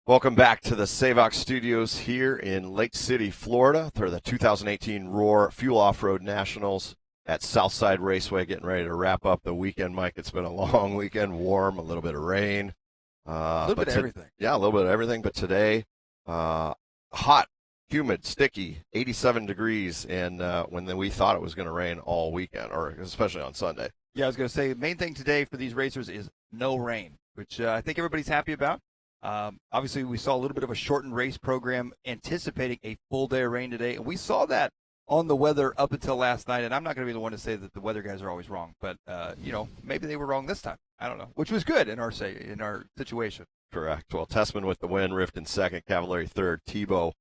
Welcome back to the Savox studios here in Lake City, Florida. For the 2018 Roar Fuel Off-Road Nationals at Southside Raceway, getting ready to wrap up the weekend, Mike. It's been a long weekend, warm, a little bit of rain. A little bit of everything. Yeah, a little bit of everything. But today, hot, humid, sticky, 87 degrees, and when we thought it was going to rain all weekend, or especially on Sunday. Yeah, I was going to say the main thing today for these racers is no rain, which I think everybody's happy about. Obviously, we saw a little bit of a shortened race program anticipating a full day of rain today, and we saw that on the weather up until last night. And I'm not going to be the one to say that the weather guys are always wrong, but maybe they were wrong this time. I don't know, which was good in our situation. Correct. Well, Tessman with the win, Rift in second, Cavallari third, Tebow,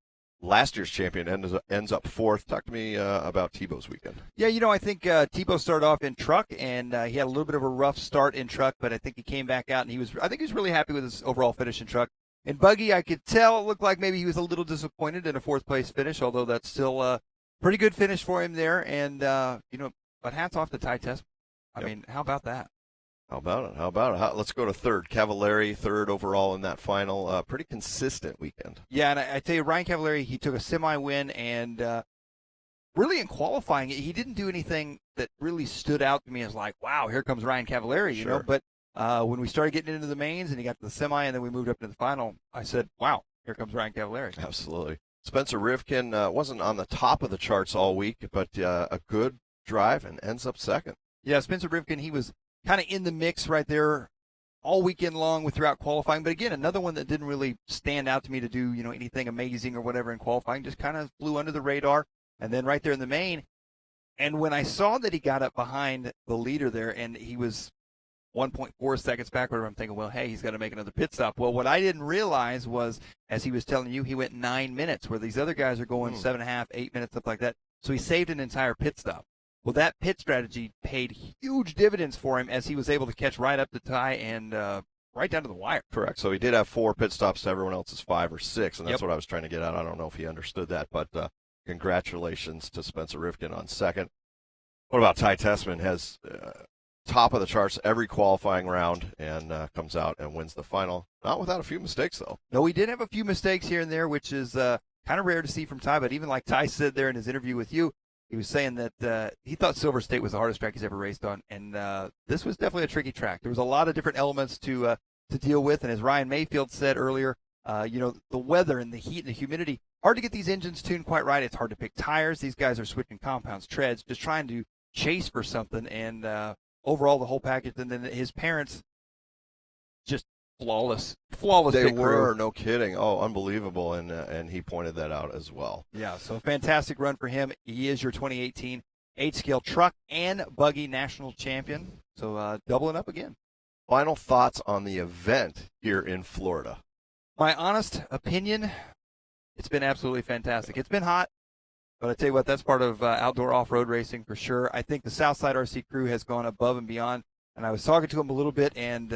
last year's champion, ends up fourth. Talk to me about Tebow's weekend. Yeah, I think Tebow started off in truck, and he had a little bit of a rough start in truck, but I think he came back out, and I think he was really happy with his overall finish in truck. In Buggy, I could tell it looked like maybe he was a little disappointed in a fourth-place finish, although that's still a pretty good finish for him there. And, but hats off to Ty Tessman. I mean, how about that? How about it? Let's go to third. Cavallari, third overall in that final. Pretty consistent weekend. Yeah, and I tell you, Ryan Cavallari, he took a semi-win, and really in qualifying, he didn't do anything that really stood out to me as like, wow, here comes Ryan Cavallari, you know. But when we started getting into the mains and he got to the semi and then we moved up to the final, I said, wow, here comes Ryan Cavallari. Absolutely. Spencer Rivkin wasn't on the top of the charts all week, but a good drive and ends up second. Yeah, Spencer Rivkin, he was kind of in the mix right there all weekend long throughout qualifying. But again, another one that didn't really stand out to me to do, anything amazing or whatever in qualifying, just kind of flew under the radar. And then right there in the main, and when I saw that he got up behind the leader there and he was 1.4 seconds backward, I'm thinking, well, hey, he's got to make another pit stop. Well, what I didn't realize was, as he was telling you, he went 9 minutes, where these other guys are going 7.5, 8 minutes, stuff like that. So he saved an entire pit stop. Well, that pit strategy paid huge dividends for him as he was able to catch right up to Ty and right down to the wire. Correct. So he did have 4 pit stops to everyone else's 5 or 6, and that's what I was trying to get at. I don't know if he understood that, but congratulations to Spencer Rivkin on second. What about Ty Tessman? Has top of the charts every qualifying round and comes out and wins the final. Not without a few mistakes, though. No, he did have a few mistakes here and there, which is kind of rare to see from Ty. But even like Ty said there in his interview with you, he was saying that he thought Silver State was the hardest track he's ever raced on, and this was definitely a tricky track. There was a lot of different elements to deal with, and as Ryan Mayfield said earlier, the weather and the heat and the humidity, hard to get these engines tuned quite right. It's hard to pick tires. These guys are switching compounds, treads, just trying to chase for something, and overall the whole package. And then his parents, just flawless They pit were, crew. no kidding. Oh, unbelievable, and he pointed that out as well. Yeah, so fantastic run for him. He is your 2018 8-scale truck and buggy national champion, so doubling up again. Final thoughts on the event here in Florida. My honest opinion, it's been absolutely fantastic. It's been hot, but I tell you what, that's part of outdoor off-road racing for sure. I think the Southside RC crew has gone above and beyond, and I was talking to them a little bit, and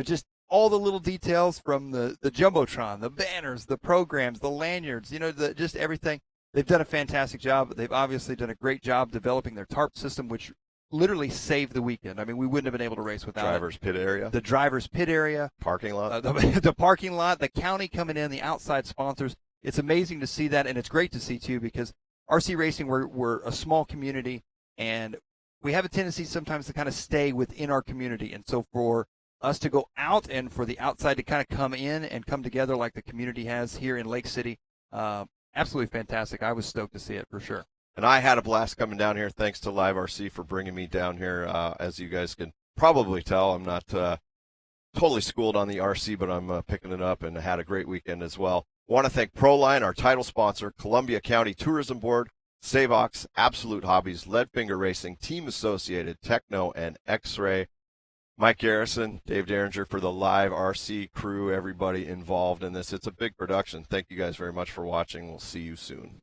just all the little details from the Jumbotron, the banners, the programs, the lanyards, just everything. They've done a fantastic job. They've obviously done a great job developing their tarp system, which literally saved the weekend. I mean, we wouldn't have been able to race without Driver's pit area. the driver's pit area, Parking lot. the parking lot, the county coming in, the outside sponsors. It's amazing to see that, and it's great to see, too, because RC racing, we're a small community, and we have a tendency sometimes to kind of stay within our community. And so for us to go out and for the outside to kind of come in and come together like the community has here in Lake City, absolutely fantastic. I was stoked to see it for sure. And I had a blast coming down here. Thanks to LiveRC for bringing me down here. As you guys can probably tell, I'm not totally schooled on the RC, but I'm picking it up and had a great weekend as well. Want to thank Proline, our title sponsor, Columbia County Tourism Board, Savox, Absolute Hobbies, Leadfinger Racing, Team Associated, Techno, and X-Ray. Mike Garrison, Dave Deringer for the LiveRC crew, everybody involved in this. It's a big production. Thank you guys very much for watching. We'll see you soon.